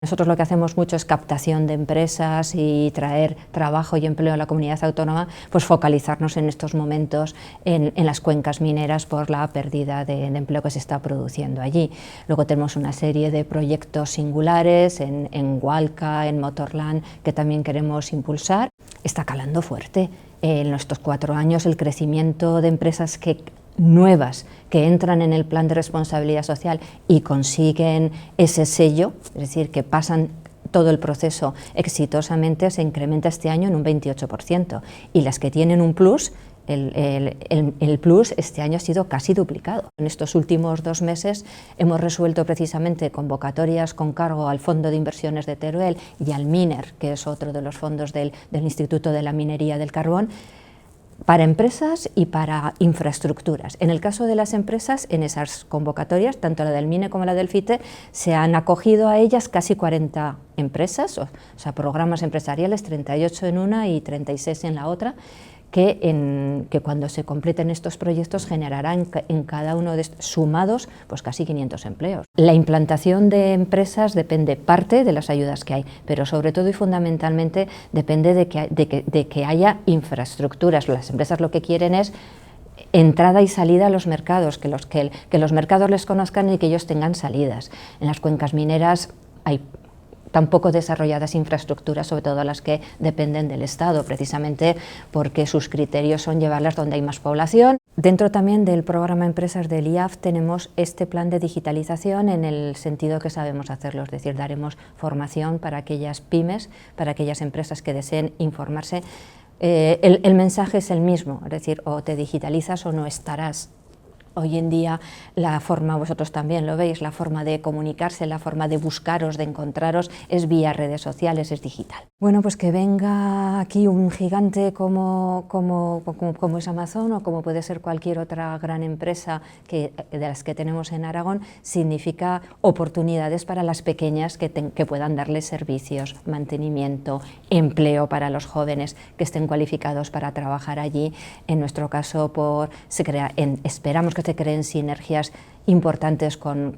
Nosotros lo que hacemos mucho es captación de empresas y traer trabajo y empleo a la comunidad autónoma, pues focalizarnos en estos momentos en las cuencas mineras por la pérdida de empleo que se está produciendo allí. Luego tenemos una serie de proyectos singulares en Hualca, en Motorland, que también queremos impulsar. Está calando fuerte. En estos 4 años el crecimiento de empresas nuevas que entran en el plan de responsabilidad social y consiguen ese sello, es decir, que pasan todo el proceso exitosamente, se incrementa este año en un 28%, y las que tienen un plus, el plus este año ha sido casi duplicado. En estos últimos 2 meses hemos resuelto precisamente convocatorias con cargo al Fondo de Inversiones de Teruel y al MINER, que es otro de los fondos del Instituto de la Minería del Carbón, para empresas y para infraestructuras. En el caso de las empresas, en esas convocatorias, tanto la del MINE como la del FITE, se han acogido a ellas casi 40 empresas, o sea, programas empresariales, 38 en una y 36 en la otra, que cuando se completen estos proyectos generarán en cada uno de estos sumados pues casi 500 empleos. La implantación de empresas depende parte de las ayudas que hay, pero sobre todo y fundamentalmente depende de que haya infraestructuras. Las empresas lo que quieren es entrada y salida a los mercados, que los mercados les conozcan y que ellos tengan salidas. En las cuencas mineras hay tan poco desarrolladas infraestructuras, sobre todo las que dependen del Estado, precisamente porque sus criterios son llevarlas donde hay más población. Dentro también del programa Empresas del IAF tenemos este plan de digitalización en el sentido que sabemos hacerlo, es decir, daremos formación para aquellas pymes, para aquellas empresas que deseen informarse. El mensaje es el mismo, es decir, o te digitalizas o no estarás. Hoy en día la forma, vosotros también lo veis, la forma de comunicarse, la forma de buscaros, de encontraros, es vía redes sociales, es digital. Bueno, pues que venga aquí un gigante como es Amazon o como puede ser cualquier otra gran empresa de las que tenemos en Aragón, significa oportunidades para las pequeñas que puedan darles servicios, mantenimiento, empleo para los jóvenes que estén cualificados para trabajar allí. En nuestro caso, esperamos que se creen sinergias importantes con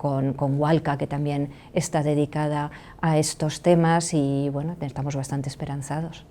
Hualca, que también está dedicada a estos temas, y bueno, estamos bastante esperanzados.